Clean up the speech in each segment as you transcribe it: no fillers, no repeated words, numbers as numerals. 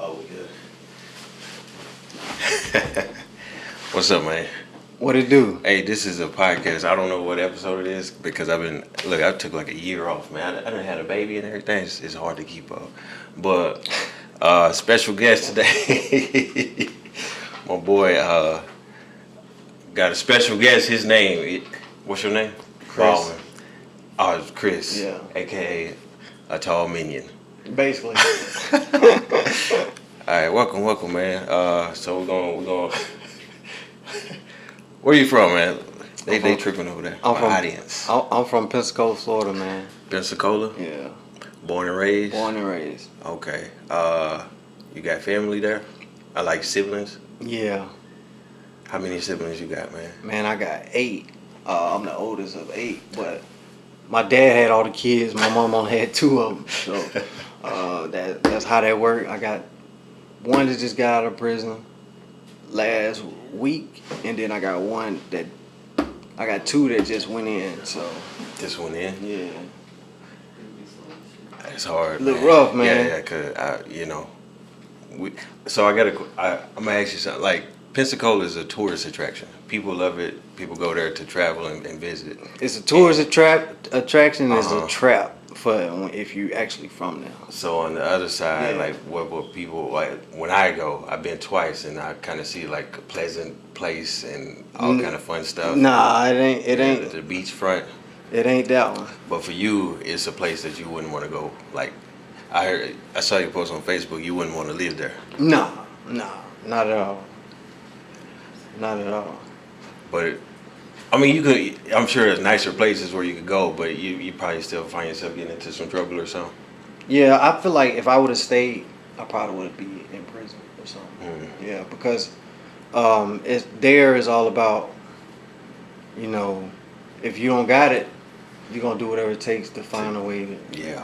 Oh, we good. What's up, man? What it do? Hey, this is a podcast. I don't know what episode it is because I took like a year off, man. I done had a baby and everything. It's hard to keep up. But special guest today, my boy got a special guest. His name, what's your name? Chris. Baldwin. Oh, it's Chris. Yeah. AKA a tall minion. Basically. All right, welcome, man. So we're gonna. Where you from, man? They tripping over there. I'm from audience. I'm from Pensacola, Florida, man. Pensacola. Yeah. Born and raised. Born and raised. Okay. You got family there? I like siblings. Yeah. How many siblings you got, man? Man, I got 8. I'm the oldest of 8, but my dad had all the kids. My mom only had 2 of them. So that's how that worked. I got one that just got out of prison last week, and then I got 2 that just went in. So This one in. yeah, It's hard. Look rough, man. Yeah, cause I'm gonna ask you something. Like Pensacola is a tourist attraction. People love it. People go there to travel and visit. it's a tourist attraction. It's Uh-huh. a trap for if you actually from there. So on the other side, Yeah. like what people like when I go, I've been twice and I kind of see like a pleasant place and all kind of fun stuff. Nah, it ain't The beachfront. it ain't that one. But for you, it's a place that you wouldn't want to go. Like I saw you post on Facebook. You wouldn't want to live there. Nah, not at all. Not at all. But I mean, you could. I'm sure there's nicer places where you could go, but you probably still find yourself getting into some trouble or something. Yeah, I feel like if I would have stayed, I probably would be in prison or something. Mm. Yeah, because there is all about, if you don't got it, you're gonna do whatever it takes to find a way to. Yeah.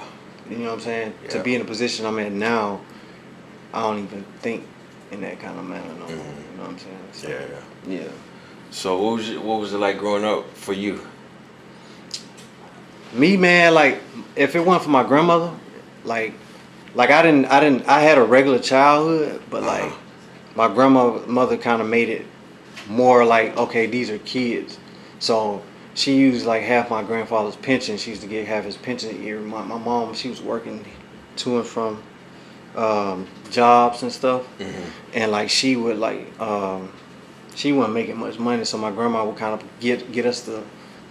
You know what I'm saying? Yeah. To be in the position I'm in now, I don't even think in that kind of manner no more. Mhm. You know what I'm saying? So, Yeah. yeah. So what was it like growing up for you? Me, man, like if it weren't for my grandmother, like I had a regular childhood, but like Uh-huh. my grandmother kind of made it more like, okay, these are kids. So she used like half my grandfather's pension. She used to get half his pension a year. My mom, she was working to and from jobs and stuff, and like she would she wasn't making much money, so my grandma would kind of get us the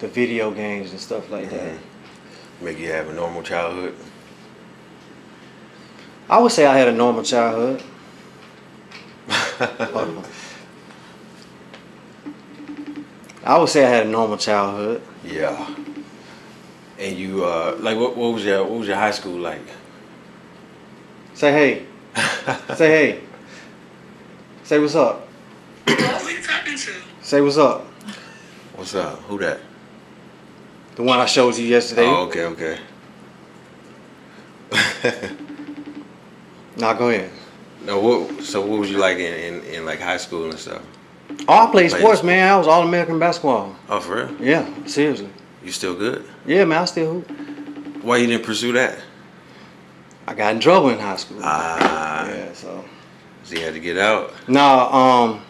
video games and stuff like that. Make you have a normal childhood? I would say I had a normal childhood. Hold on. I would say I had a normal childhood. Yeah. And you like what was your high school like? Say hey. Say hey. Say what's up. Who are you talking to? Say what's up. What's up? Who that? The one I showed you yesterday. Oh, okay. Now go ahead. No, what was you like in like high school and stuff? Oh, I played Played sports, sports. man. I was All-American basketball. Oh, for real? Yeah, seriously. You still good? Yeah, man, I still hoop. Why you didn't pursue that? I got in trouble in high school. Ah, Yeah, so. so you had to get out. No,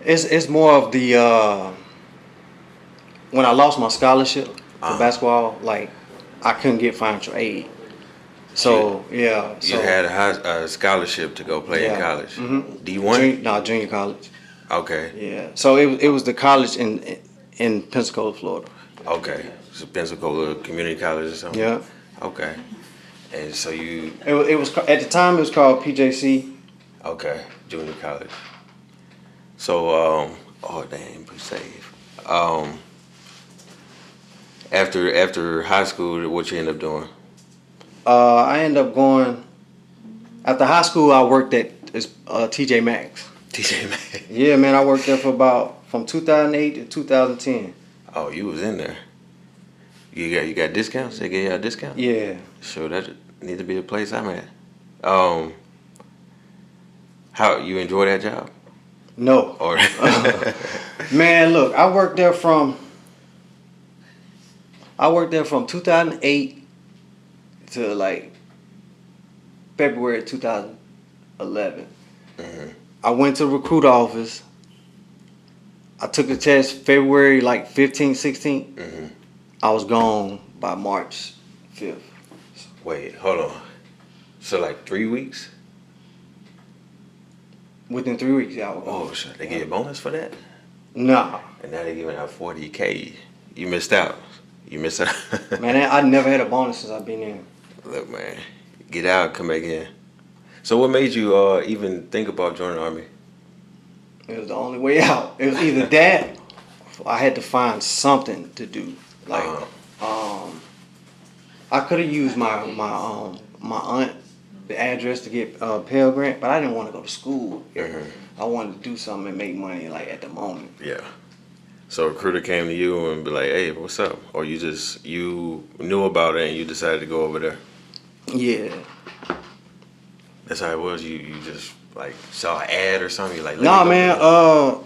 it's more of the when I lost my scholarship for basketball, like I couldn't get financial aid. So yeah, You had a scholarship to go play in Yeah. college. Mhm. D1? Junior college. Okay. Yeah, so it was the college in Pensacola, Florida. Okay. So Pensacola Community College or something? Yeah, Okay. And so you, it was at the time it was called PJC. okay, junior college. So, oh damn, be safe. After high school, what you end up doing? I ended up going after high school. I worked at TJ Maxx. TJ Maxx. Yeah, man, I worked there from 2008 to 2010. Oh, you was in there. You got discounts? They gave you a discount? Yeah. Sure, that need to be the place I'm at. How you enjoy that job? No. Or Man, look, I worked there from 2008 to like February 2011. Mm-hmm. I went to the recruiter office. I took the test February like 15th, 16th. Mm-hmm. I was gone by March 5th. Wait, hold on. So like 3 weeks? Within 3 weeks, yeah, I was gone. Oh shit! They give you a bonus for that? Nah, And now they giving out 40K. You missed out. You missed out. man, I never had a bonus since I've been in. Look, man, get out, come back in. So what made you even think about joining the army? It was the only way out. It was either that, or I had to find something to do. Like, I could have used my aunt, the address to get Pell Grant, but I didn't want to go to school. Mhm. I wanted to do something and make money like at the moment. Yeah. So a recruiter came to you and be like, "Hey, what's up?" Or you knew about it and you decided to go over there. Yeah. That's how it was. You just like saw an ad or something. You're like, "Let Nah, me go man. over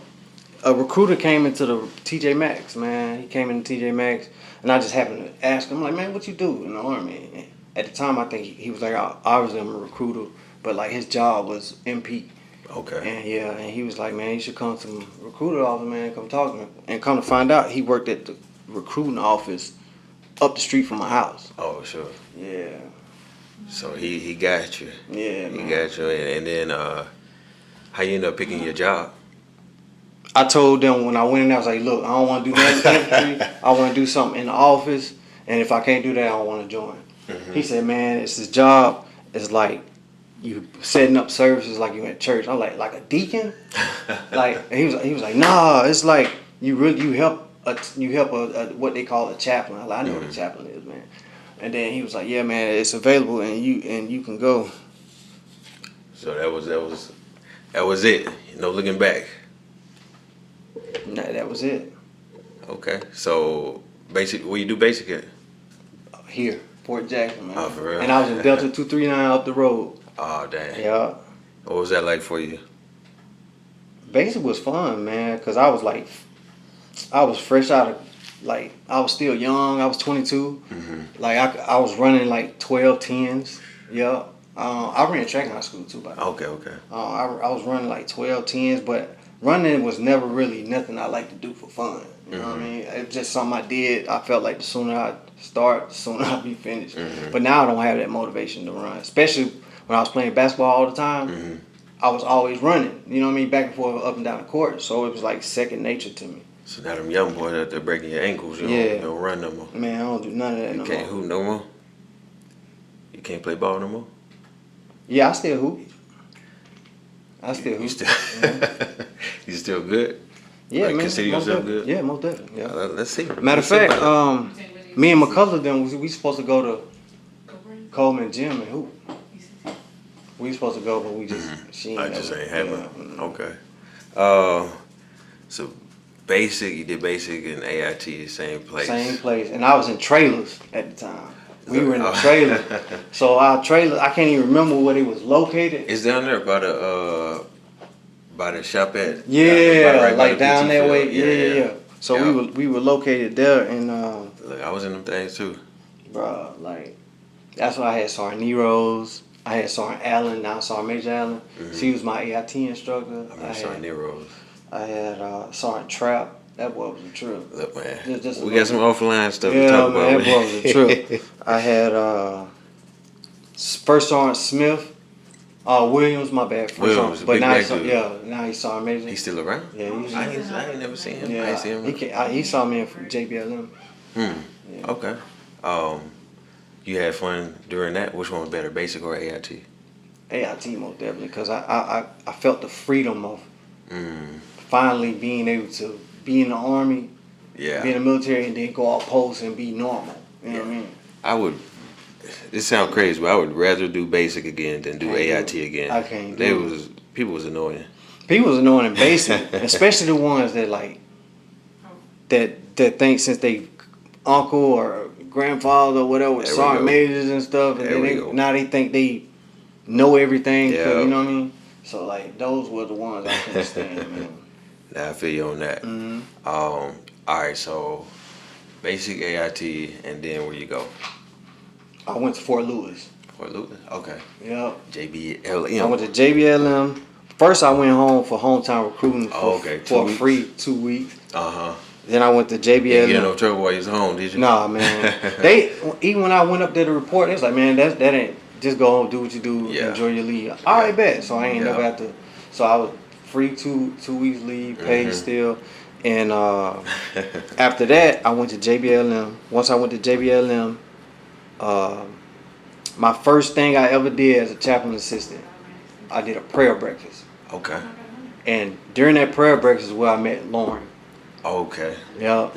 A recruiter came into the TJ Maxx, man. He came into TJ Maxx, and I just happened to ask him, like, man, what you do in the army? And at the time, I think he was like, obviously I'm a recruiter, but like his job was MP. there." Okay. And yeah, and he was like, man, you should come to the recruiter office, man, come talk to me. And come to find out, he worked at the recruiting office up the street from my house. Oh, sure. Yeah, So he got you. yeah, He man. got you. And then how you end up picking your job? I told them when I went in there, I was like, look, I don't want to do that infantry. I want to do something in the office. And if I can't do that, I don't want to join. Mm-hmm. He said, man, it's his job. It's like you setting up services like you at church. I'm like a deacon? Like, he was like, nah, it's like you help what they call a chaplain. I'm like, I know what a chaplain is, man. And then he was like, yeah, man, it's available and you can go. So that was it. No looking back. Nah, that was it. Okay. So basic. What you do basic at? Here, Fort Jackson, man. Oh, for real? And I was in Delta 239 up the road. Oh damn. Yeah. What was that like for you? Basic was fun, man, because I was fresh out of, like, I was still young. I was 22. Mm-hmm. Like, I was running like 12 10s. Yeah. I ran track in high school too, by the way. Okay. I was running like 12 10s, but running was never really nothing I like to do for fun. You know what I mean? It's just something I did. I felt like the sooner I start, the sooner I'll be finished. Mm-hmm. But now I don't have that motivation to run, especially when I was playing basketball all the time. Mm-hmm. I was always running, you know what I mean, back and forth, up and down the court. So it was like second nature to me. So now them young boys out there breaking your ankles, you Yeah. don't run no more. Man, I don't do none of that You no can't more. hoop no more. You can't play ball no more. Yeah, I still hoop. I still hoop. You still, you still good? Yeah, like, man. consider most yourself definitely. good? Yeah, most definitely. Yeah. Let's see. Matter of Let's see fact, about it. me and McCullough them we supposed to go to Coleman Gym and hoop. We supposed to go, but we just she ain't I just never- ain't have yeah. it. Okay. So basic, you did basic in AIT, same place. Same place, and I was in trailers at the time. We were in the Oh. trailer, so our trailer I can't even remember where it was located. It's down there by the shop at. Yeah, right by like the down PT that field. way. Yeah. So Yeah. we were located there, and Look, I was in them things too. bro, like that's why I had Sergeant Nero's. I had Sergeant Allen, now Sergeant Major Allen. She was my AIT instructor. I saw Nero's. I had Sergeant Trap. That boy was a trip. Look, man, Just a we got some offline stuff to Yeah, talk man, about. that boy was a trip. I had First Sergeant Smith. Williams, my bad. First Williams, Sergeant, a but big now black he's dude. now he's Sergeant Major. He's still around? Yeah, he's I ain't never seen him. I ain't seen him. he saw me from JBLM. Yeah. Okay. You had fun during that? Which one was better, basic or AIT? AIT most definitely, because I felt the freedom of Mm. finally being able to be in the Army, Yeah. be in the military, and then go out post and be normal. You know what I mean? I would. This sounds crazy, but I would rather do basic again than do Can't do AIT it. again. I can't They do it. was people was annoying. People was annoying in basic, especially the ones that like that think since they uncle or grandfather or whatever There we sergeant go. majors and stuff, and There then we they, go. now they think they know everything. Yeah. You know what I mean? So like those were the ones I couldn't stand, man. Now I feel you on that. Mhm. All right, so basic AIT, and then where you go? I went to Fort Lewis. Fort Luther. Okay. Yep. JBLM. I went to JBLM. First, I went home for hometown recruiting Oh, okay. 2 for weeks. free 2 weeks. Uh-huh. Then I went to You didn't get JBLM. no trouble while you was home, did you? Nah, man. They even when I went up there to report, they was like, man, that ain't just go home, do what you do, Yeah. enjoy your leave. All right, bet. So I ain't Yeah. never have to. So I was free 2 weeks leave, paid still, and after that I went to JBLM. Once I went to JBLM, my first thing I ever did as a chaplain assistant, I did a prayer breakfast, Okay. and during that prayer breakfast is where I met Lauren. Okay. Yeah.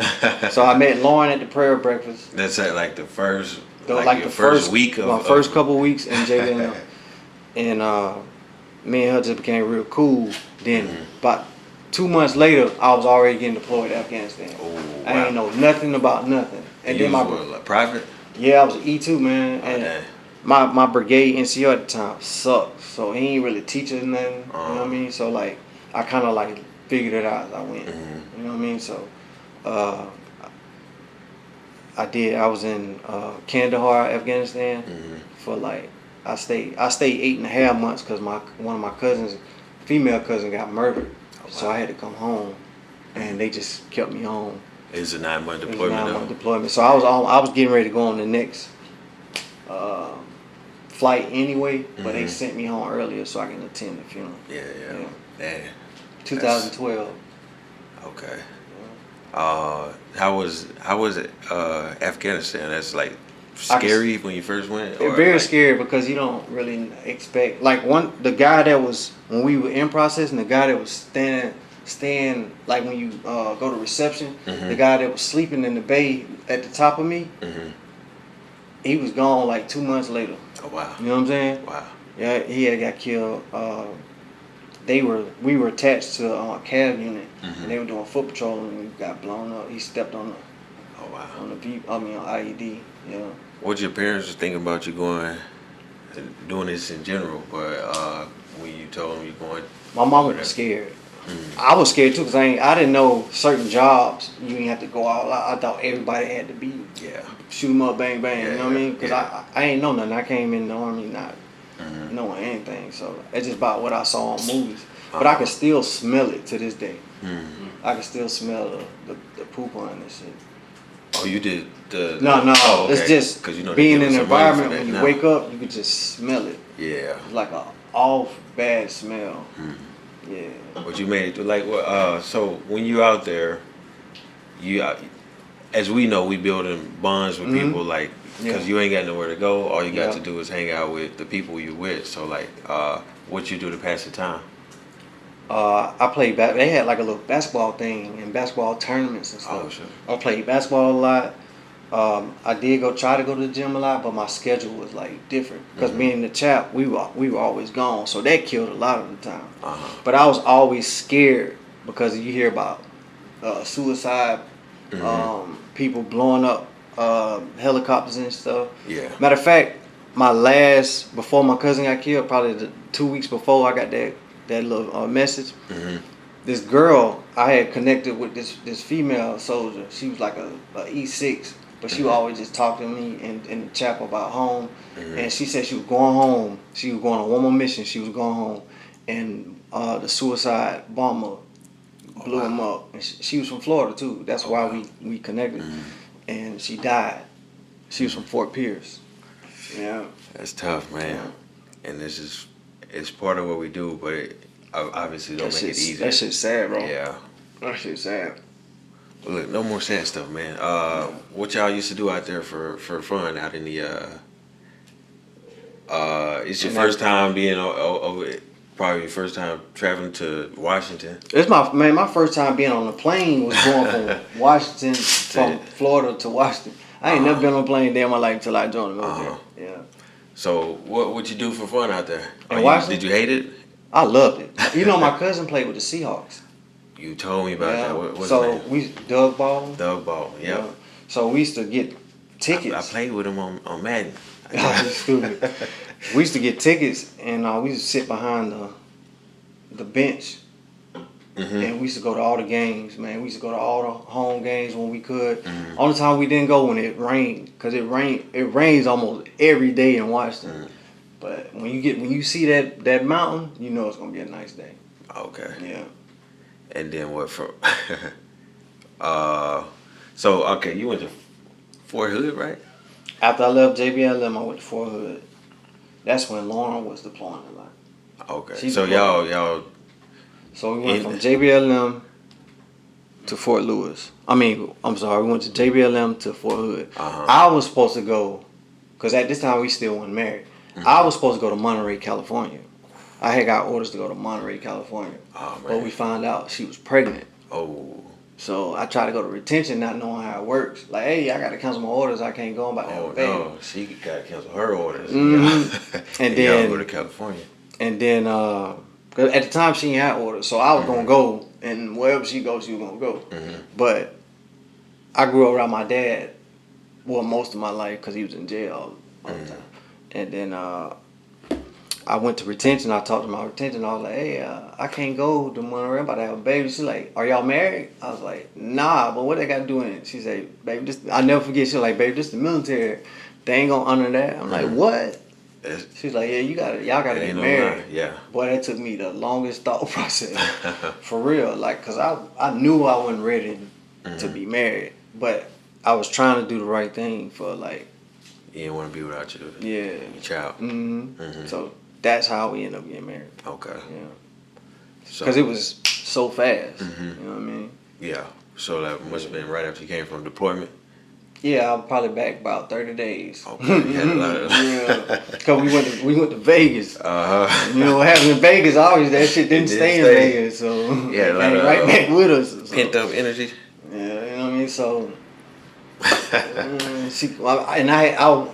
So I met Lauren at the prayer breakfast. That's at like the first, Like your the first week of my first couple weeks in JBLM, and me and her just became real cool. Then about 2 months later, I was already getting deployed to Afghanistan. Oh, I wow. ain't know nothing about nothing. And you then my was like, private? I was an E2 man, Oh, and dang. my brigade NCO at the time sucked, so he ain't really teach us nothing. You know what I mean? So like I kind of like figured it out as I went. You know what I mean? So I was in Kandahar, Afghanistan for like I stayed 8.5 months because one of my cousins, female cousin, got murdered. Oh, wow. So I had to come home, and they just kept me home. It's a 9-month It was a deployment 9-month though. deployment. So I was getting ready to go on the next flight anyway, but they sent me home earlier so I can attend the funeral. Yeah. Yeah. Damn. 2012. Okay. How was it Afghanistan? That's like scary when you first went? They're very scary because you don't really expect like the guy that was when we were in process and the guy that was staying like when you go to reception, the guy that was sleeping in the bay at the top of me, he was gone like 2 months later. Oh wow. You know what I'm saying? Wow. Yeah, he had got killed. We were attached to a CAV unit, and they were doing foot patrol, and we got blown up. He stepped on Oh wow. on IED. Yeah. What your parents thinking about you going and doing this in general? But when you told them you're going, My mama was scared. I was scared too because I didn't know certain jobs you didn't have to go out. I thought everybody had to be yeah, shoot 'em up, bang bang. You know what I mean? Because yeah. I ain't know nothing. I came in the army not knowing anything. So it's just about what I saw on movies. But I can still smell it to this day. I can still smell the poop on this shit. Oh, you did the No, Oh, okay. it's just 'Cause you know they being give in us the some money for environment that when you now. wake up, you can just smell it. Yeah. It's like a off bad smell. Yeah. But you made it through. Like, so when you out there, as we know, we building bonds with people. Like, because you ain't got nowhere to go. All you got to do is hang out with the people you with. So, like, what you do to pass the time? I played They had like a little basketball thing and basketball tournaments and stuff. Oh, sure. I played basketball a lot. I did try to go to the gym a lot, but my schedule was like different because being the chap, we were always gone, so that killed a lot of the time. But I was always scared because you hear about suicide, people blowing up helicopters and stuff. Yeah. Matter of fact, before my cousin got killed, probably the 2 weeks before I got that little message. This girl, I had connected with this female soldier. She was like a E6, but she would always just talk to me in the chapel about home. And she said she was going home. She was going on one more mission. She was going home, and the suicide bomber blew him up. And she was from Florida too. That's why we connected. And she died. She was from Fort Pierce. Yeah. That's tough, man. And it's part of what we do, but it obviously don't make it easier. That shit's sad, bro. Yeah. That shit's sad. Look, no more sad stuff, man. What y'all used to do out there for fun out in the it's your first time being over, probably your first time traveling to Washington. It's my first time being on a plane was going from Washington, from Florida to Washington. I ain't never been on a plane day in my life until I joined the military. Yeah. So what you do for fun out there? In Washington? Did you hate it? I loved it. You know, my cousin played with the Seahawks. You told me about that. What's his So name? Doug Baldwin. Doug Baldwin. Yep. Yeah. So we used to get tickets. I played with him on Madden. Oh, stupid. We used to get tickets, and we used to sit behind the bench and we used to go to all the games, man. We used to go to all the home games when we could. Mm-hmm. Only time we didn't go when it rained, cause it rains almost every day in Washington. Mm-hmm. But when you see that mountain, you know it's gonna be a nice day. Okay. Yeah. And then what from? So okay, you went to Fort Hood, right? After I left JBLM, I went to Fort Hood. That's when Lauren was deploying a lot. Okay. She So deployed. y'all. So we went In- from JBLM to Fort Lewis. I'm sorry, we went to JBLM to Fort Hood. Uh-huh. I was supposed to go, because at this time we still weren't married. Mm-hmm. I was supposed to go to Monterey, California. I had got orders to go to Monterey, California. Oh But man. we found out she was pregnant. Oh. So I tried to go to retention not knowing how it works. Like, hey, I got to cancel my orders. I can't go. I'm about to have Oh a baby. no, she got to cancel her orders. Mhm. And y'all then- go to California. And then, cause at the time she ain't had orders, so I was gonna go, and wherever she goes, she was gonna go. Mhm. But I grew up around my dad, well, most of my life, cause he was in jail all the time. And then I went to retention. I talked to my retention. I was like, hey, I can't go to Monterey. I'm about to have a baby. She's like, are y'all married? I was like, nah, but what they got to do in it? She said, baby, this, I never forget. She was like, baby, this the military. They ain't gonna honor that. I'm like, what? It's- She's like, yeah, y'all gotta it get ain't no married. lie. Yeah. Boy, that took me the longest thought process. For real. Like, cause I knew I wasn't ready to be married. But I was trying to do the right thing for like, You didn't want to be without your yeah. child. Mm-hmm. So that's how we ended up getting married. Okay. Yeah. So, Cause it was so fast. Mhm. You know what I mean? yeah. So that must have been right after you came from deployment. Yeah, I'm probably back about 30 days. Okay. You had a lot of. Yeah. Cause we went to Vegas. Uh-huh. You know what happened in Vegas? Obviously, that shit didn't It didn't stay in stay. Vegas, so Yeah, a it lot came of, right back with us. So. Pent up energy. Yeah, you know what I mean. So, I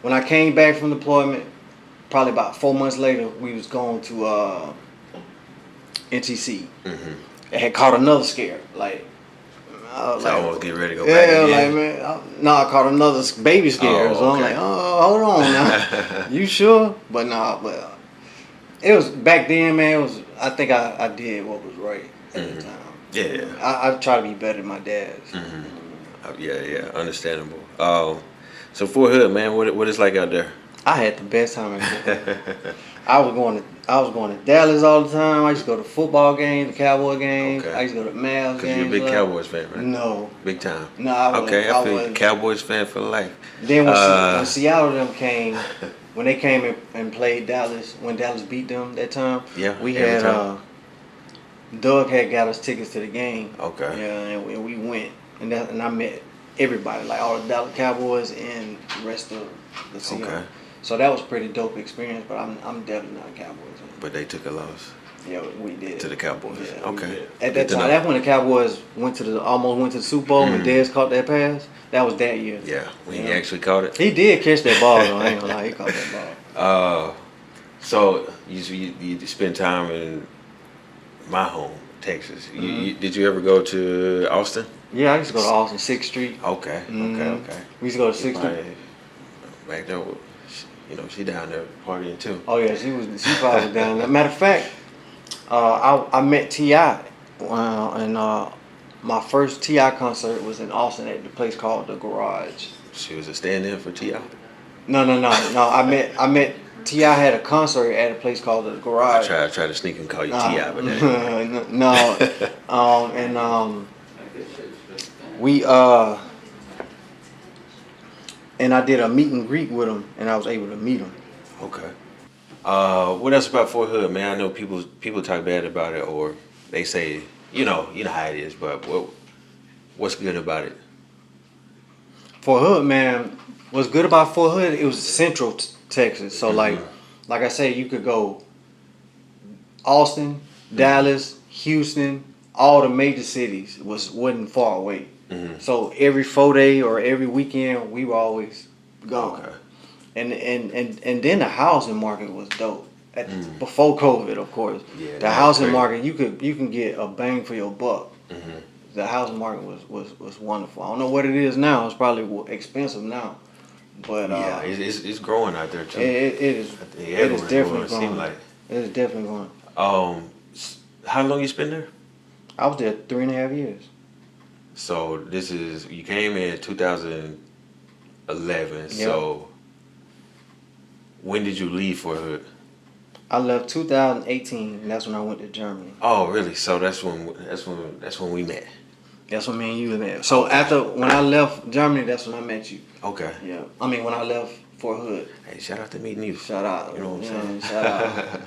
when I came back from deployment, probably about 4 months later, we was going to NTC. Mm-hmm. It had caught another scare, like. I was So I like, almost get ready to go yeah, back like again. man, I caught another baby scare. Oh, So I'm okay. like, oh, hold on now, you sure? But nah, but it was back then, man. It was. I think I did what was right at the time. Yeah. I try to be better than my dad's. Yeah. Understandable. So Fort Hood, man, what it's like out there? I had the best time in Fort Hood. I was going to Dallas all the time. I used to go to football games, the Cowboy games. Okay. I used to go to Mavs Because games. you're a big like- Cowboys fan, right? No, Big time. no, I wasn't. Okay, I feel you. wasn't. Cowboys fan for life. Then Uh, when Seattle them came, when they came and played Dallas, when Dallas beat them that time, Yeah, we every had time. Doug had got us tickets to the game. Okay. Yeah, and we went, and I met everybody, like all the Dallas Cowboys and the rest of the Seahawks. Okay. So that was a pretty dope experience. But I'm definitely not a Cowboys fan. But they took a loss Yeah, we did. to the Cowboys. Yeah, we Okay. did. At Good that to time, know. that's when the Cowboys almost went to the Super Bowl when Dez caught that pass. That was that year. Yeah, when he Yeah. actually caught it. He did catch that ball though. I ain't gonna lie, he caught that ball. So you spend time in my home, Texas. Did you ever go to Austin? Yeah, I used to go to Austin 6th Street. Okay, Mhm. okay. We used to go to 6th Street. Probably back there, she down there partying too. Oh yeah, she probably was down there. Matter of fact, I met T.I. And my first T.I. concert was in Austin at the place called The Garage. She was a stand-in for T.I. No. I met T.I. had a concert at a place called The I Garage. tried to sneak and call you T.I., but that no. We and I did a meet and greet with him, and I was able to meet him. okay. What else about Fort Hood, man? I know people talk bad about it, or they say, you know how it is. But what's good about it? Fort Hood, man, what's good about Fort Hood? It was central Texas, so like I say, you could go Austin, Dallas, Houston, all the major cities wasn't far away. So every 4-day or every weekend, we were always gone. Okay. And then the housing market was dope. Before COVID, of course. Yeah, The that was housing crazy. market, you can get a bang for your buck. The housing market was wonderful. I don't know what it is now. It's probably expensive now, but Yeah, it's growing out there too. it is. think It is everywhere definitely it seem growing. like. It is definitely growing. How long you spend there? I was there 3.5 years. So you came in 2011. Yep. So when did you leave for Hood? I left 2018, and that's when I went to Germany. Oh, really? So that's when we met. That's when me and you met. So when I left Germany, that's when I met you. Okay. Yeah. I mean, when I left Fort Hood. Hey, shout out to meeting you. Shout out. You know what I'm saying? Shout out.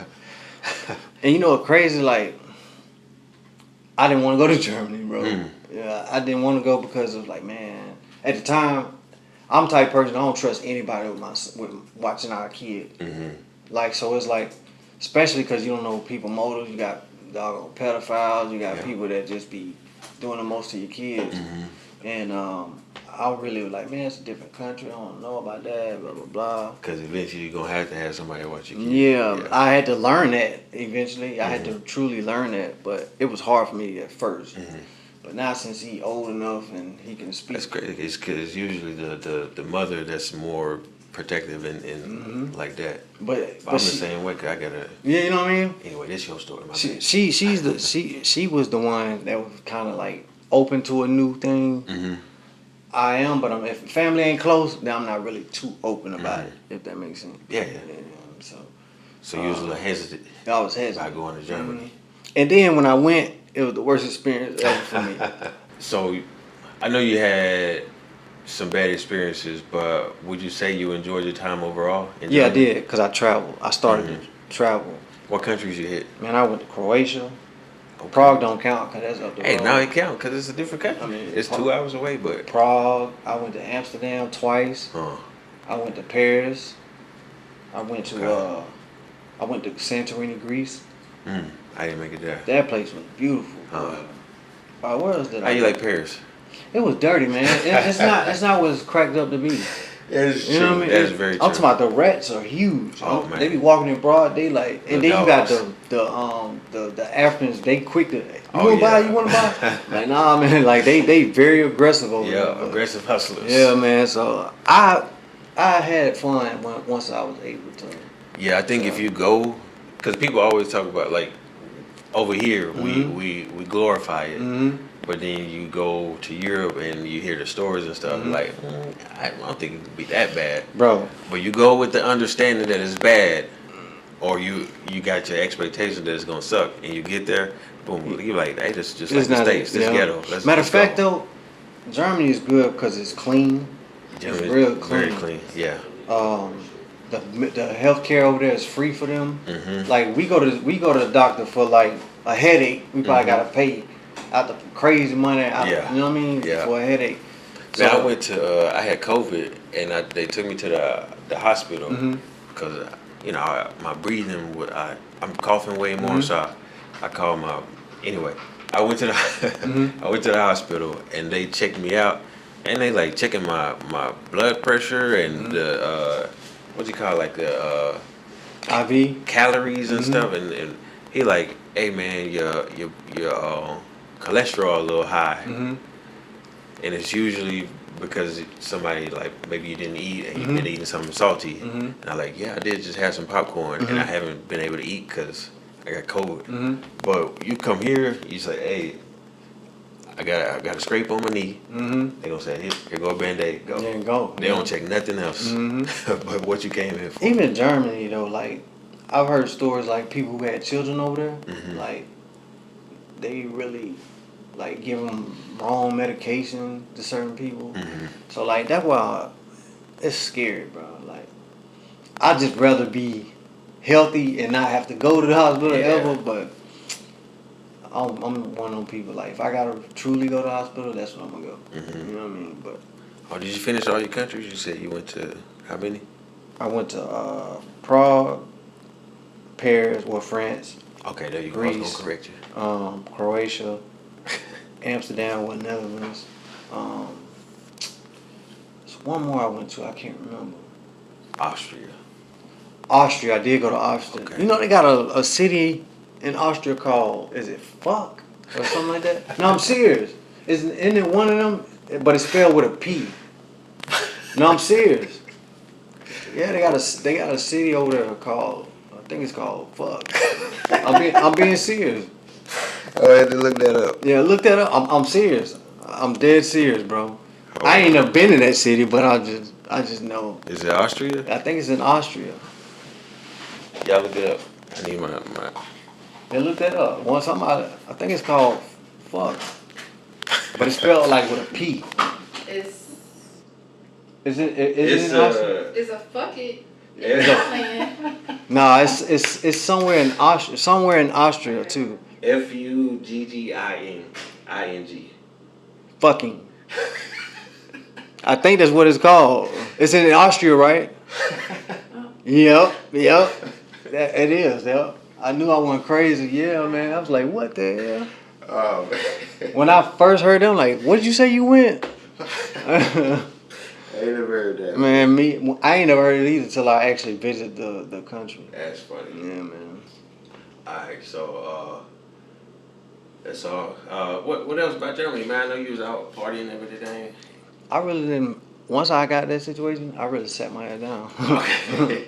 And you know what crazy? Like, I didn't want to go to Germany, bro. Yeah, I didn't want to go because of like, man. At the time, I'm the type of person I don't trust anybody with watching our kid. Like, so it's like, especially because you don't know people's motives. You got doggone pedophiles. You got people that just be doing the most to your kids. And I really was like, man, it's a different country. I don't know about that. Blah blah blah. Because eventually you're gonna have to have somebody watch your kid. Yeah, I had to learn that eventually. I had to truly learn that, but it was hard for me at first. But now since he old enough and he can speak, That's great. It's because usually the mother that's more protective and like that. But I'm the same way. 'Cause I gotta. Yeah, you know what I mean. Anyway, this your story. My bad. She was the one that was kind of like open to a new thing. I am, but if family ain't close, then I'm not really too open about it. If that makes sense. Yeah. So you was a little hesitant I was hesitant by going to Germany. And then when I went, it was the worst experience ever for me. So, I know you had some bad experiences, but would you say you enjoyed your time overall? In Yeah, I Germany? did, because I traveled. I started to travel. What countries you hit? Man, I went to Croatia. Prague don't count because that's up the road. Hey, now it count because it's a different country. I mean, it's 2 hours away, but. Prague. I went to Amsterdam twice. I went to Paris. I went to Santorini, Greece. I didn't make it there. That place was beautiful. Where else did I? How you like Paris? It was dirty, man. It's not what it's cracked up to be. It's You know what I mean? That is very true. I'm talking about the rats are huge. Oh, man. They be walking in broad daylight, and The then you got dogs. the Africans. They quick to. You Oh, want to buy? yeah. You want to buy? Like nah, man. Like they very aggressive over there. Yeah, aggressive hustlers. Yeah, man. So I had fun once I was able to. Yeah, I think if you go, because people always talk about like over here we glorify it, but then you go to Europe and you hear the stories and stuff like I don't think it could be that bad, Bro. But you go with the understanding that it's bad, or you got your expectation that it's gonna suck, and you get there, boom, you're like, hey, this is just like the States, this ghetto. Matter of fact, though, Germany is good because it's clean. It's real clean. Very clean. Yeah. The healthcare over there is free for them. Like we go to the doctor for like a headache, we probably gotta pay out the crazy money. Yeah. You know what I mean? Yeah. For a headache. So I went to I had COVID and they took me to the hospital because my breathing I'm coughing way more, so I called my anyway. I went to the I went to the hospital and they checked me out and they like checking my blood pressure and the what do you call it, like the IV calories and stuff and he like, hey man, your cholesterol a little high, and it's usually because somebody like maybe you didn't eat and you've been eating something salty, and I'm like, yeah, I did just have some popcorn and I haven't been able to eat because I got COVID. But you come here, you say, hey, I got a scrape on my knee. They gonna say, here go a Band-Aid, go. Yeah, go. They don't check nothing else but what you came here for. Even in Germany though, like I've heard stories like people who had children over there, like they really like give them wrong medication to certain people. So like that's why it's scary, bro. Like I'd just rather be healthy and not have to go to the hospital ever. But I'm one of those people. Like if I gotta truly go to the hospital, that's when I'm gonna go. You know what I mean? But did you finish all your countries? You said you went to how many? I went to Prague, Paris, France. Okay, there you go. Greece, I was gonna correct you. Croatia, Amsterdam, Netherlands. There's one more I went to. I can't remember. Austria. Austria. I did go to Austria. Okay. You know they got a city in Austria called, is it Fuck or something like that? No, I'm serious. Isn't it one of them? But it's spelled with a P. No, I'm serious. Yeah, they got a city over there called, I think it's called Fuck. I'm being serious. I had to look that up. Yeah, look that up. I'm serious. I'm dead serious, bro. I ain't never been in that city, but I just know. Is it Austria? I think it's in Austria. Y'all look it up. I need my. Yeah, look that up. Once somebody, I think it's called fuck, but it's spelled like with a P. It's Is it in Austria? it's a fuck it. Yeah. No, it's somewhere in Austria. Somewhere in Austria too. Fugging. Fucking. I think that's what it's called. It's in Austria, right? Yep. It is. Yep. I knew I went crazy. Yeah, man. I was like, what the hell? Oh man. When I first heard them, like, what did you say you went? I ain't never heard that. Man, I ain't never heard it either until I actually visited the country. That's funny. Yeah, man. Alright, so that's all. What else about Germany, man? I know you was out partying and everything. I really didn't. Once I got that situation, I really sat my head down. Okay.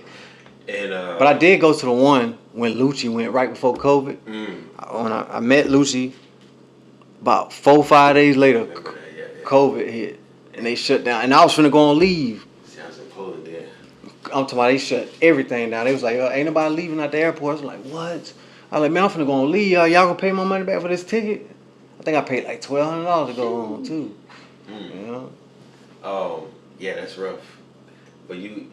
And But I did go to the one when Lucci went right before COVID. When I met Lucci, about 4 or 5 days later, remember that, yeah. COVID hit and they shut down. And I was finna go on leave. Sounds in Poland there. I'm talking about they shut everything down. They was like, ain't nobody leaving out the airport. I was like, what? I was like, man, I'm finna go on leave. Y'all gonna pay my money back for this ticket? I think I paid like $1,200 to go home too. You know? Yeah, that's rough. But you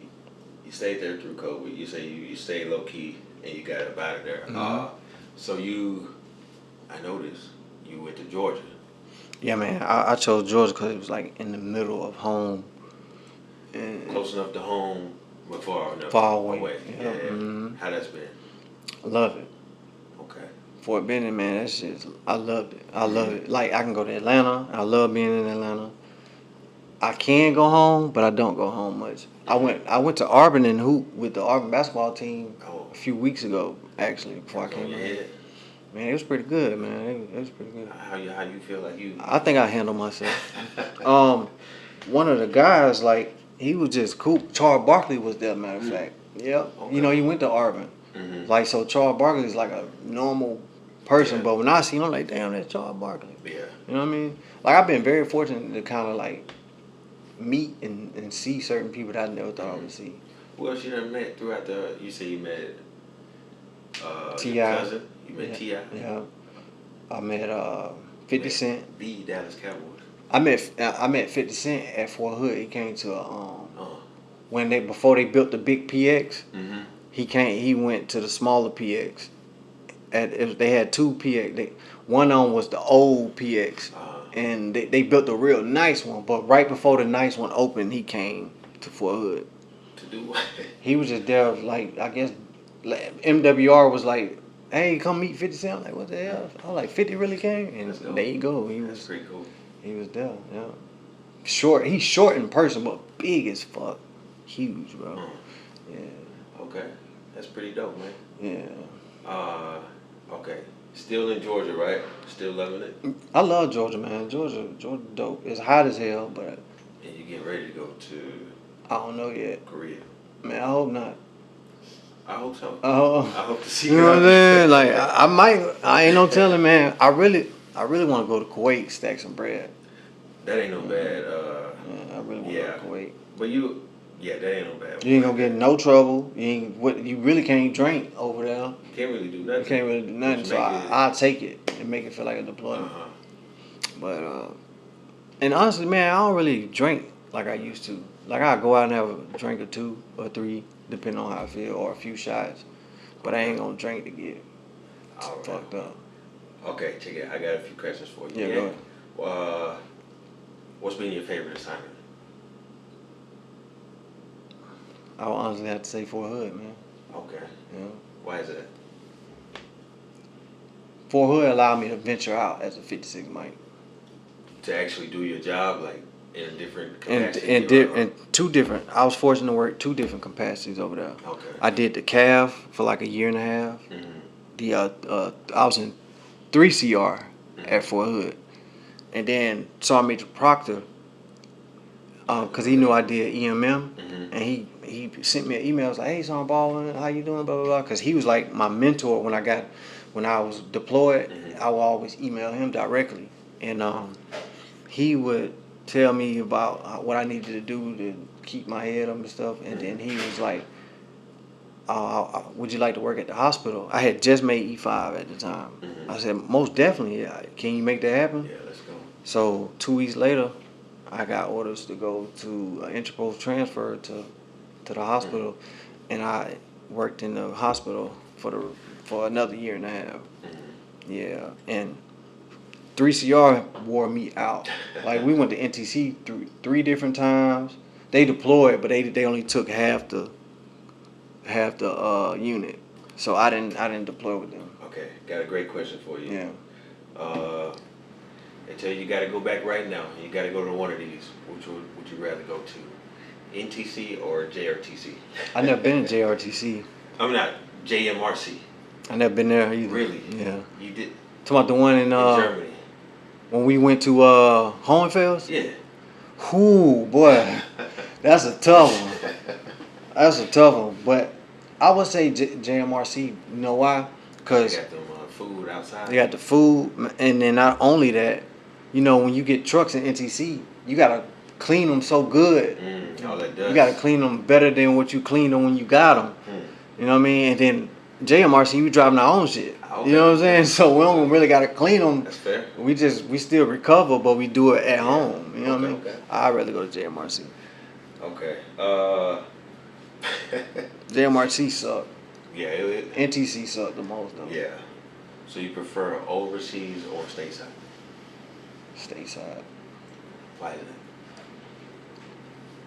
stayed there through COVID. You say you stayed low key and you got up out of there. So I noticed you went to Georgia. Yeah, man. I chose Georgia because it was like in the middle of home. And Close enough to home, but far enough Far away. Yeah. Yeah. Mhm. How that's been? I love it. Okay. Fort Benning, man, that shit, I loved it. I love it. Like, I can go to Atlanta. I love being in Atlanta. I can go home, but I don't go home much. I went to Auburn and hoop with the Auburn basketball team a few weeks ago, actually, before I came here. Man, it was pretty good, man. It was pretty good. How you feel like you? I think I handled myself. One of the guys, like, he was just cool. Charles Barkley was there, matter of fact. Yep. Okay. You know, he went to Auburn. Like, so Charles Barkley is like a normal person, but when I see him, I'm like, damn, that's Charles Barkley. Yeah. You know what I mean? Like, I've been very fortunate to kind of like meet and see certain people that I never thought I would see. Who else you done met throughout the? You say you met T.I. your cousin. You met T.I. Yeah. I met 50 Cent. The Dallas Cowboys. I met 50 Cent at Fort Hood. He came to before they built the big PX. He went to the smaller PX. They had two PX. One of them was the old PX, and they built a real nice one. But right before the nice one opened, he came to Fort Hood. To do what? He was just there, like, I guess MWR was like, hey, come meet 50 Cent. I'm like, what the hell? I was like, 50 really came? And there you go. That's pretty cool. He was there, yeah. Short. He's short in person, but big as fuck. Huge, bro. Yeah. Okay. That's pretty dope, man. Yeah. Okay. Still in Georgia, right? Still loving it? I love Georgia, man. Georgia dope. It's hot as hell, but And you getting ready to go to I don't know yet. Korea? Man, I hope not. I hope so. I Oh, hope to see you know what I'm saying? Like, I might. I ain't no telling, man. I really want to go to Kuwait, stack some bread. That ain't no bad. Yeah, I really want to go to Kuwait. But that ain't no bad. You ain't gonna get in no trouble. You really can't drink over there. You can't really do nothing. You can't really do nothing. Just So make it- I'll take it and make it feel like a deployment. But and honestly, man, I don't really drink like I used to. Like, I go out and have a drink or 2 or 3, depending on how I feel, or a few shots. But I ain't gonna drink to get fucked up. Okay, check it. I got a few questions for you. Yeah, go ahead. What's been your favorite assignment? I would honestly have to say Fort Hood, man. Okay. Yeah. Why is that? Fort Hood allowed me to venture out as a 56 Mike. To actually do your job, like, in a different And capacity? 2 different. I was fortunate to work 2 different capacities over there. Okay. I did the CAV for like a year and a half. Mm-hmm. I was in 3 CR at Fort Hood, and then Sergeant Major Proctor, because he knew I did EMM, and he sent me an email. Was like, "Hey, Sean Baldwin, how you doing?" Blah blah blah. Because he was like my mentor when I was deployed. Mhm. I would always email him directly, and he would tell me about what I needed to do to keep my head up and stuff. And then he was like, "Would you like to work at the hospital?" I had just made E5 at the time. Mhm. I said, "Most definitely. Yeah. Can you make that happen?" Yeah, let's go. So 2 weeks later, I got orders to go to Interpol transfer to the hospital, and I worked in the hospital for another year and a half. Mhm. Yeah, and 3CR wore me out. Like we went to NTC three different times. They deployed, but they only took half the unit. So I didn't deploy with them. Okay, got a great question for you. Yeah. They tell you got to go back right now. You got to go to one of these. Which would you rather go to? NTC or JRTC? I never been in JRTC. I'm not JMRC. I never been there either. Really? Yeah. You did Talking about the one in in Germany. when we went to Hohenfels. Yeah. Whoo, boy, that's a tough one. That's a tough one. But I would say JMRC. You know why? They Because got them food outside. they got the food, and then not only that, you know, when you get trucks in NTC, you gotta clean them so good. All that dust. You gotta clean them better than what you cleaned them when you got them. You know what I mean? And then JMRC, we driving our own shit. Okay. You know what I'm saying? So we don't really gotta clean them. That's fair. We still recover, but we do it at home. You know what I mean? Okay. I'd rather go to JMRC. Okay. JMRC sucked. Yeah. It, NTC sucked the most though. yeah. So you prefer overseas or stateside? Stateside. Why is it?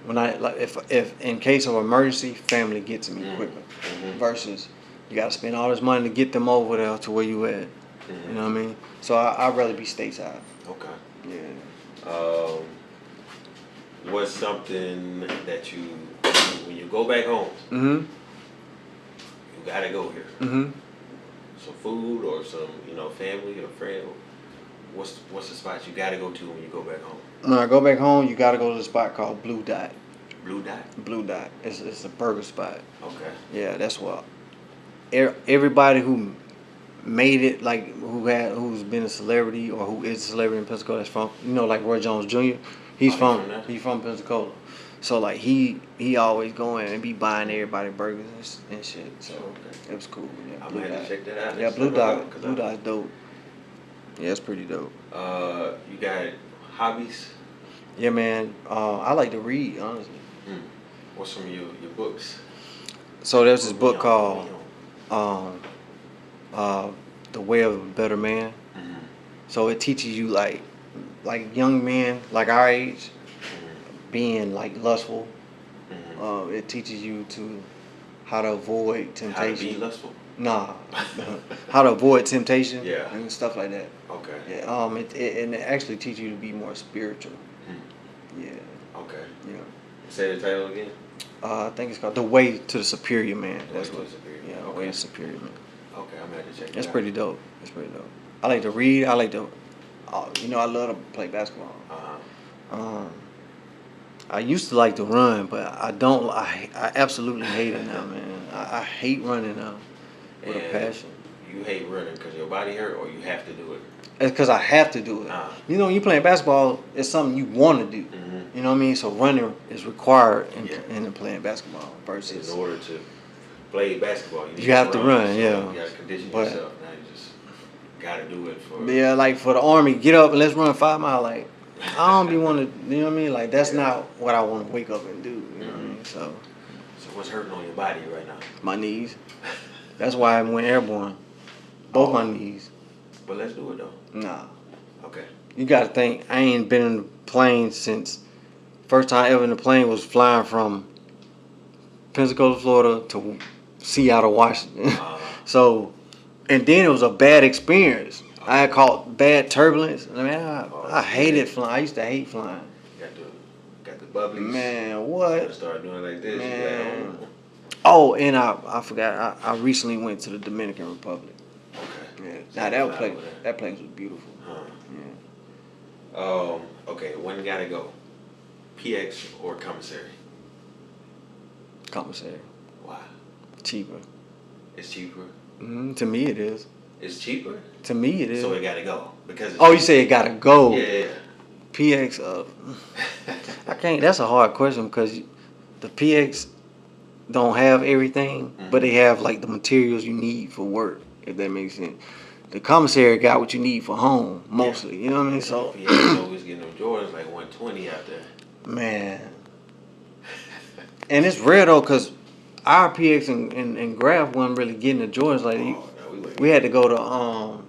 When if in case of emergency, family gets me quicker. Mhm. Versus you gotta spend all this money to get them over there to where you at. Mhm. You know what I mean? So I'd rather be stateside. Okay. Yeah. What's something that you, when you go back home, Mm-hmm. you gotta go here? Mm-hmm. Some food or some, family or friend. What's the spot you gotta go to when you go back home? When I go back home, you gotta go to the spot called Blue Dot. Blue Dot. Blue Dot. It's a burger spot. Okay. Yeah, that's what everybody who made it, like who's been a celebrity or who is a celebrity in Pensacola, that's from, like Roy Jones Jr. He's from there? he's from Pensacola, so like he always go in and be buying everybody burgers and shit. So Okay. it was cool. Yeah, I'm Blue gonna have Dot. to check that out. Yeah, next Blue time I go, Dot. 'cause Blue Dot's dope. Yeah, it's pretty dope. You got hobbies? Yeah, man. I like to read, honestly. What's some of your books? So there's this book Put me called on. The Way of a Better Man. Mhm. So it teaches you like young men like our age Mhm. being like lustful. Mhm. It teaches you how to avoid How to be temptation. lustful? Nah, how to avoid temptation. Yeah. And stuff like that. Okay. Yeah. And it actually teaches you to be more spiritual. Hmm. Yeah. Okay. Yeah. Say the title again. I think it's called The Way to the Superior Man. The Way That's to what. the Superior Yeah. Man. The Way Okay. to the Superior Man. Okay, I'm gonna have to check that It's out. pretty dope. It's pretty dope. I like to read. I like to, I love to play basketball. Uh-huh. I used to like to run, but I don't. I absolutely hate it now, man. I hate running now with a And passion. You hate running because your body hurt, or you have to do it. It's because I have to do it. When you playing basketball, it's something you want to do. Mhm. You know what I mean? So running is required Yeah. in playing basketball versus. In order to play basketball, You have to run, so yeah. You gotta condition But- yourself. Now you just gotta do it for. Yeah, like for the Army, get up and let's run 5 miles. Like I don't be want to. You know what I mean? Like that's not what I want to wake up and do. You know what I mean? So So what's hurting on your body right now? my knees. That's why I went airborne. Both my knees. But let's do it though. Nah. Okay. You gotta think, I ain't been in a plane since first time ever in the plane was flying from Pensacola, Florida to Seattle, Washington. So, and then it was a bad experience. I had caught bad turbulence. I mean, I hated flying. I used to hate flying. Got the bubblies. Man, You what? gotta start doing like this. Man. You like, Oh, and I forgot. I recently went to the Dominican Republic. okay. Yeah. Now that place was beautiful. Huh. Yeah. Okay, one gotta go. PX or commissary? Commissary. Why? Cheaper. It's cheaper. To me, it is. It's cheaper. To me, it is. So it gotta go because. It's Oh, you say it gotta go. Yeah. PX. I can't. That's a hard question because the PX don't have everything, but they have like the materials you need for work. If that makes sense. The Commissary got what you need for home mostly. You know what I mean? So PX always getting them Jordans like 120 out there. man, and it's rare though because our PX and Graph wasn't really getting the Jordans like Oh, no, we had to go to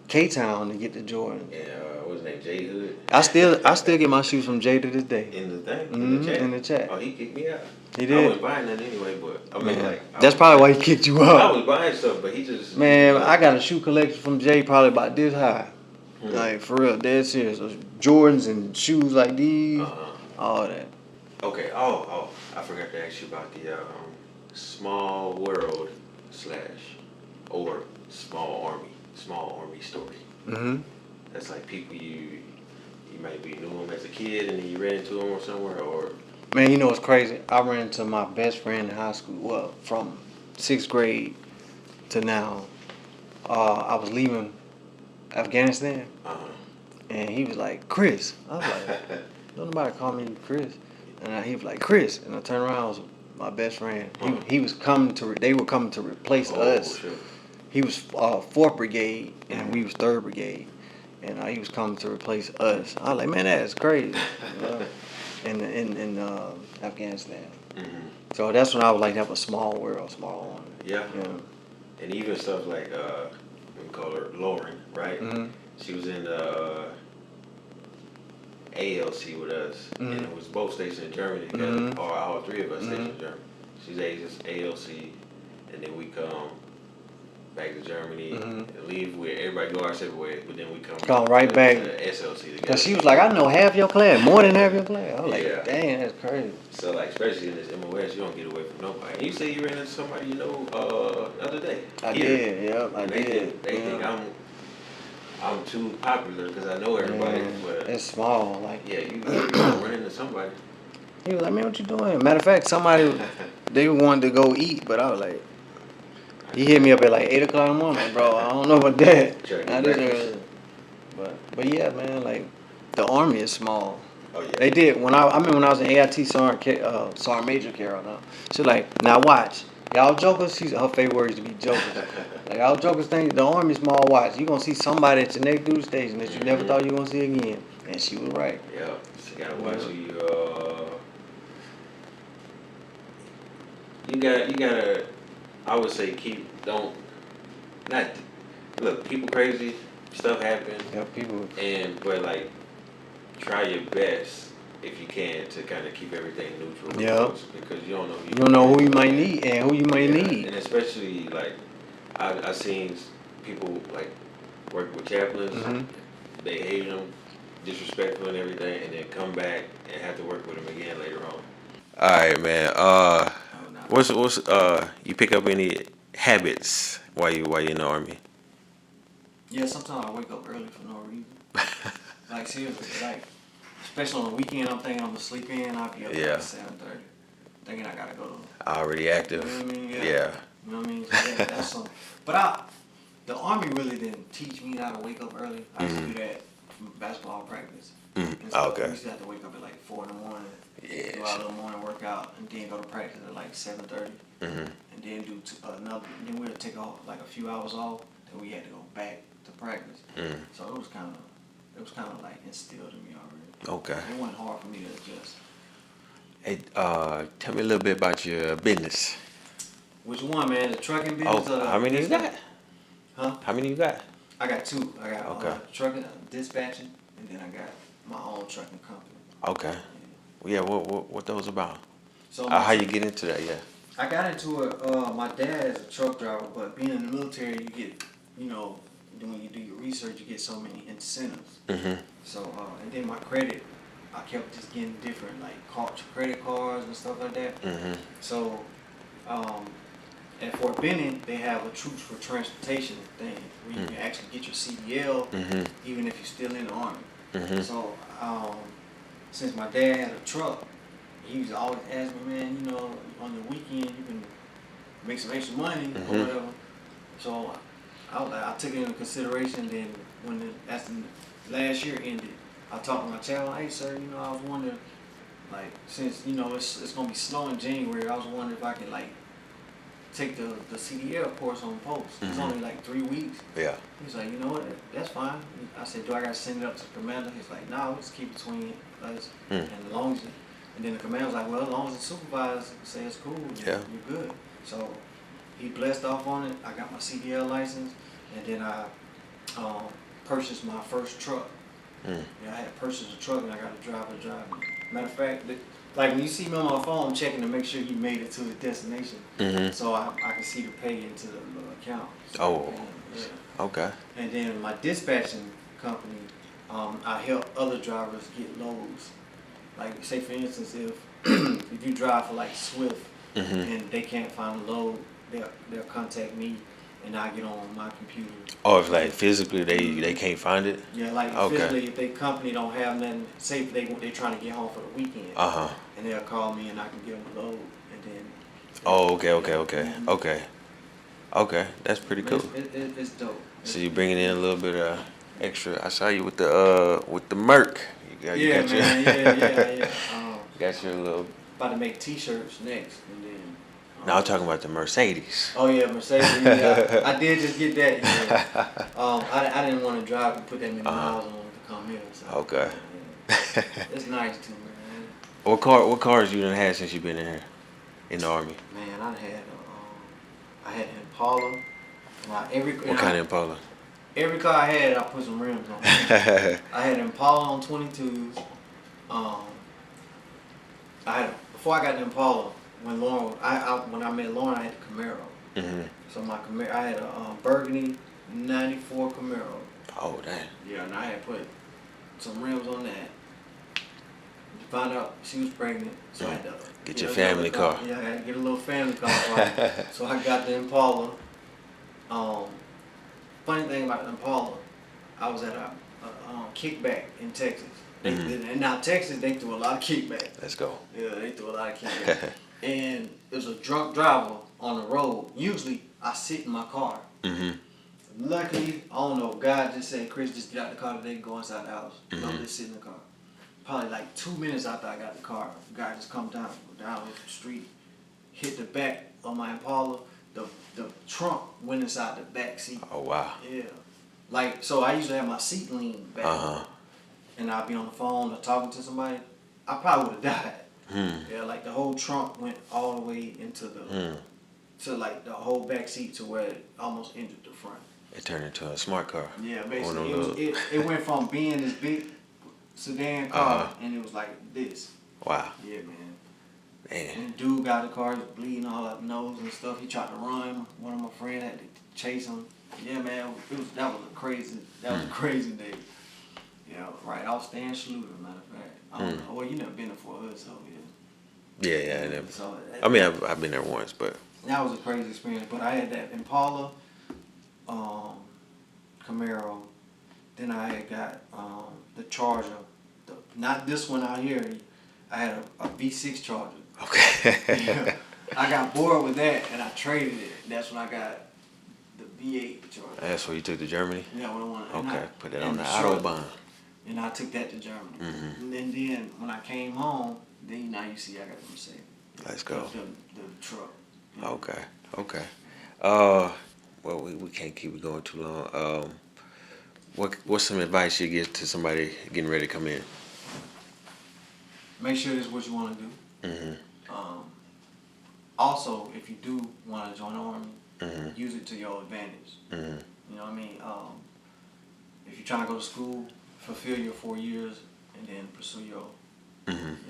K-Town to get the Jordan. Yeah, what's his name? J Hood. I still get my shoes from Jay to this day. In the thing. In the chat. Oh, he kicked me out. He I did. wasn't buying that anyway, but I mean, That's probably why he kicked you I out. was buying stuff, but he just. Man, I got a shoe collection from Jay probably about this high. Like for real, dead serious. Those Jordans and shoes like these, all that. Okay. Oh, I forgot to ask you about the small world / or small army story. That's like people you maybe knew them as a kid and then you ran into them or somewhere, or Man, you know what's crazy? I ran into my best friend in high school. Well, from 6th grade to now. I was leaving Afghanistan, and he was like, Chris. I was like, don't nobody call me Chris. And he was like, Chris. And I turned around, it was my best friend. He was coming to, they were coming to replace us. Sure. He was 4th Brigade, and we was 3rd Brigade. And he was coming to replace us. I was like, man, that's crazy. In Afghanistan. So that's when I was like, that was small world, small one. Yeah. And even stuff like we call her Lauren, right? She was in the ALC with us, and it was both stationed in Germany together, or all three of us stationed in Germany. She's ALC, and then we come back to Germany and leave with everybody go our separate ways, but then we come right back to the SLC together. Cause she was like, I know half your class, more than half your class. I was like, Yeah. dang, that's crazy. So like, especially in this MOS, you don't get away from nobody. And you say you ran into somebody you know the other day. I Here. did, yep, I And did. They think I'm too popular because I know everybody. Man, But it's small, like. yeah, you gonna run into somebody. He was like, man, what you doing? Matter of fact, somebody, they wanted to go eat, but I was like, he hit me up at like 8 o'clock in the morning, bro. I don't know about that. Sure, Not this early. But yeah, man, like, the Army is small. Oh yeah. They did, when I mean, when I was in AIT, Sergeant Major Carol now. She's like, now watch. Y'all jokers, her favorite word is to be jokers. Like, y'all jokers think the Army small, watch. You gonna see somebody at your next duty station that you never thought you were gonna see again. And she was right. Yeah. So you gotta watch who you. You gotta. I would say look. People crazy. Stuff happen. Yeah, people. But like, try your best if you can to kind of keep everything neutral. Yeah. Because you don't know. You don't know who you might need and who you might need. And especially like, I seen people like work with chaplains. They hate them, disrespectful and everything, and then come back and have to work with them again later on. All right, man. What's you pick up any habits while you in the Army? Yeah, sometimes I wake up early for no reason. Like seriously, like especially on the weekend, I'm thinking I'm gonna sleep in. I'll be up at like 7:30, thinking I gotta go to. Already active. You know what I mean? Yeah. You know what I mean? So that's something. But the Army really didn't teach me how to wake up early. I used to do that from basketball practice. And so Okay. I used to have to wake up at like 4 in the morning. Yeah. Do our little morning workout and then go to practice at like 7:30. And then do another. Then we'd take off like a few hours off. Then we had to go back to practice. So it was kind of like instilled in me already. Okay. It wasn't hard for me to adjust. Hey, tell me a little bit about your business. Which one, man? The trucking business? Oh, how many you got? Huh? How many you got? I got two. I got Okay. trucking, dispatching, and then I got my own trucking company. Okay. Yeah. What those about? So How you get into that? Yeah. I got into it. My dad is a truck driver, but being in the military, you get, when you do your research, you get so many incentives. So and then my credit, I kept just getting different like credit cards and stuff like that. So at Fort Benning, they have a troops for transportation thing where you can actually get your CDL even if you're still in the Army. So since my dad had a truck, he used to always ask me, man, you know, on the weekend you can make some extra money or Mhm. whatever. So I was like, I took it into consideration. Then when as the last year ended, I talked to my child, hey sir, you know, I was wondering, like, since you know it's gonna be slow in January, I was wondering if I could like take the CDL course on post. It's Mhm. only like 3 weeks. Yeah. He's like, you know what, that's fine. I said, do I gotta send it up to the commander? He's like, no, let's keep it between us. Mm. And as long as and then the commander's like, well, as long as the supervisor say it's cool, Yeah. you're good. So he blessed off on it. I got my CDL license, and then I um, purchased my first truck. Mm. Yeah, I had to purchase a truck, and I got a driver to drive me. Matter of fact, like when you see me on my phone, I'm checking to make sure you made it to the destination, Mhm. so I can see the pay into the account. So, Oh. yeah. Okay. And then my dispatching company, I help other drivers get loads. Like say for instance, if if you drive for like Swift Mhm. and they can't find a load, they'll contact me, and I get on my computer. Oh, if like physically they can't find it. Yeah, like Okay. physically, if they company don't have nothing, say if they trying to get home for the weekend, Uh huh. and they'll call me and I can give them a load, and then. Oh, okay, okay, okay, Mhm. okay, okay. That's pretty cool. It's dope. So you bringing in a little bit of extra. I saw you with the Merc. You Yeah, got man. your Yeah. got your little. About to make T-shirts next, and then. Now I'm talking about the Mercedes. Oh yeah, Mercedes. Yeah, I did just get that. Yeah. I didn't want to drive and put that many miles on to come here. So, Okay. yeah. It's nice too, man. What cars you done had since you been in here in the army? Man, I had an Impala. And What kind of Impala? every car I had, I put some rims on. I had an Impala on 22s. Before I got the Impala, when I met Lauren, I had the Camaro. Mhm. So my Camaro, I had a Burgundy '94 Camaro. Oh damn. Yeah, and I had put some rims on that. Found out she was pregnant, so I had to Get your another family car. Yeah, I had to get a little family car for her. So I got the Impala. Funny thing about the Impala, I was at a kickback in Texas. And now Texas, they threw a lot of kickback. Let's go. Yeah, they threw a lot of kickback. And there's a drunk driver on the road. Usually, I sit in my car. Mhm. Luckily, I don't know, God just said, Chris, just get out the car today and go inside the house. And I'm just sitting in the car. Probably like 2 minutes after I got the car, the guy just come down the street, hit the back of my Impala. The trunk went inside the back seat. Oh wow. Yeah. Like, so I usually have my seat leaned back. And I'd be on the phone or talking to somebody. I probably would have died. Yeah, like the whole trunk went all the way into to like the whole back seat to where it almost entered the front. It turned into a smart car. Yeah, One of basically those- it went from being this big sedan car and it was like this. Wow. Yeah, man. Man. And the dude got the car, he was bleeding all up nose and stuff. He tried to run. One of my friends had to chase him. Yeah, man. That was a crazy day. Yeah, right. I was Stan Schluter, matter of fact. I don't know. Well, you never been there for us, so yeah. Yeah, I never. So I mean, I've been there once, but that was a crazy experience. But I had that Impala, Camaro. Then I had got the Charger. Not this one out here. I had a V6 Charger. okay. Yeah. I got bored with that and I traded it. That's when I got the V8 Charger. That's where you took to Germany. Yeah, when I wanted. Okay, put that on and the short- autobahn. And I took that to Germany. And then when I came home, then now you see I got the Mercedes. Let's go. The truck. Okay. Well, we can't keep it going too long. What's some advice you give to somebody getting ready to come in? Make sure this is what you want to do. Also, if you do want to join the Army, use it to your advantage. You know what I mean? If you're trying to go to school, fulfill your 4 years and then pursue your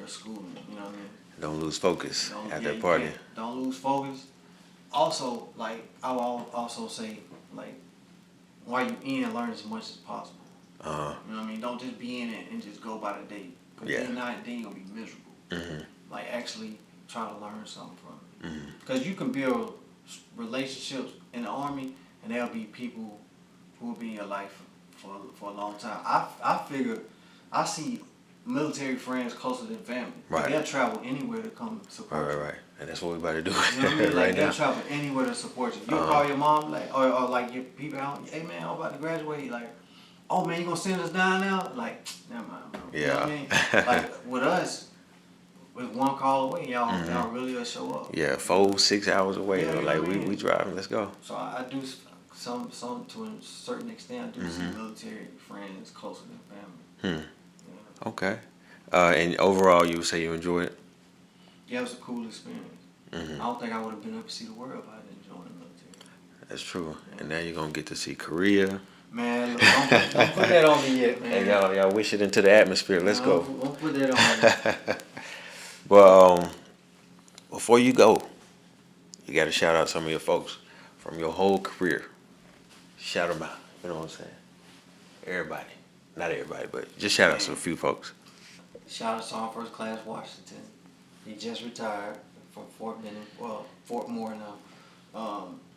schooling. You know what I mean? Don't lose focus at that you party. don't lose focus. Also, like I will also say, like while you in, learn as much as possible. You know what I mean? Don't just be in it and just go by the day. Cause Yeah. then you're gonna be miserable. Like actually try to learn something from it. Cause you can build relationships in the Army, and there'll be people who will be in your life for a long time. I figure I see military friends closer than family. Right. They'll travel anywhere to come support you. Right. And that's what we about to do You know what I mean? Like right they'll now. travel anywhere to support you. You'll call your mom like, or like your people out. Hey man, I'm about to graduate. Like, oh man, you gonna send us down now? Like, never mind, bro. You know what I mean? Like with us, with one call away, y'all really will show up. Yeah, 4-6 hours away. Yeah, though. you Like know what I mean? we driving. Let's go. So I do some to a certain extent. I do see military friends closer than family. Yeah. Okay. And overall, you would say you enjoyed it? Yeah, it was a cool experience. I don't think I would have been able to see the world if I didn't join the military. That's true. And now you're gonna get to see Korea. Man, look, don't put that on me yet, man. And y'all wish it into the atmosphere. Let's go. Don't put that on me. Well, before you go, you got to shout out some of your folks from your whole career. Shout them out. You know what I'm saying? Everybody. Not everybody, but just shout out to a few folks. Shout out to our First Class Washington. He just retired from Fort Benning, well, Fort Moore now.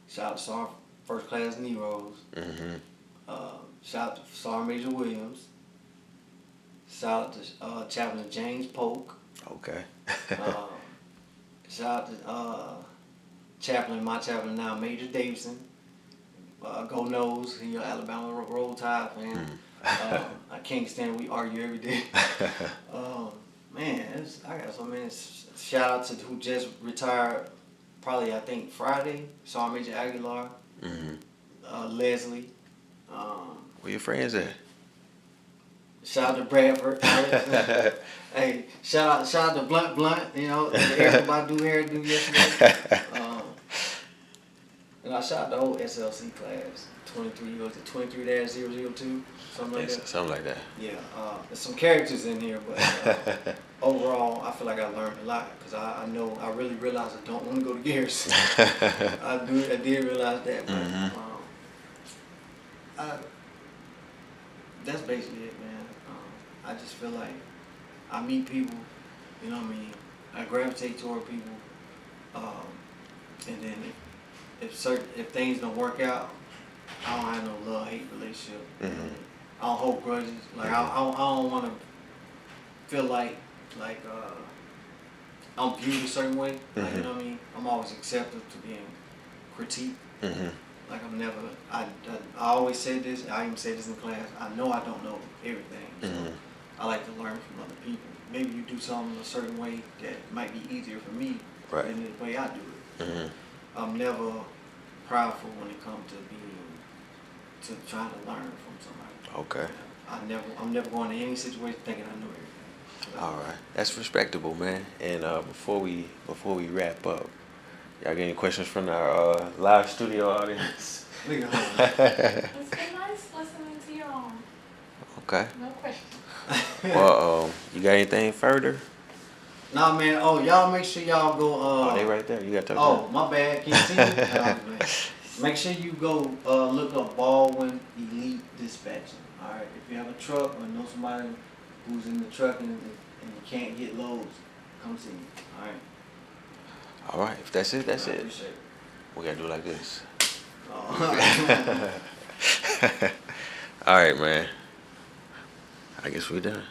Shout out to our First Class Neros. Shout out to Sergeant Major Williams. Shout out to Chaplain James Polk. Okay. Shout out to my chaplain now, Major Davidson. Go Nose, he Alabama Roll Tide fan. I can't stand we argue every day. Man, I got so many. Shout out to who just retired, probably I think Friday. Sergeant Major Aguilar, Leslie. Where your friends at? Shout out to Bradford. Hey, shout out to Blunt. You know, the Erykah Badu hairdo yesterday. And I shout out the whole SLC class, 23-002, something like that. Something like that. Yeah, there's some characters in here, but overall, I feel like I learned a lot because I know I really realized I don't want to go to Garrison. I did realize that, but that's basically it, man. I just feel like I meet people, you know what I mean? I gravitate toward people, and then if things don't work out, I don't have no love-hate relationship. I don't hold grudges. Like I don't want to feel like I'm viewed a certain way. Like, you know what I mean? I'm always accepted to being critiqued. Like I always say this. I even say this in class. I know I don't know everything. So I like to learn from other people. Maybe you do something a certain way that might be easier for me than the way I do it. I'm never prideful when it comes to trying to learn from somebody. Okay. I'm never going to any situation thinking I know everything. All right. That's respectable, man. And before we wrap up, y'all got any questions from our live studio audience? It's been nice listening to y'all. Okay. No questions. Well, you got anything further? Nah, man. Oh, y'all make sure y'all go. Oh, they right there. You got to Oh, my bad. Can you see me? Make sure you go look up Baldwin Elite Dispatching. All right. If you have a truck or know somebody who's in the truck and you can't get loads, come see me. All right. All right. If that's it, that's I it. appreciate it. We got to do like this. Oh. All right, man. I guess we're done.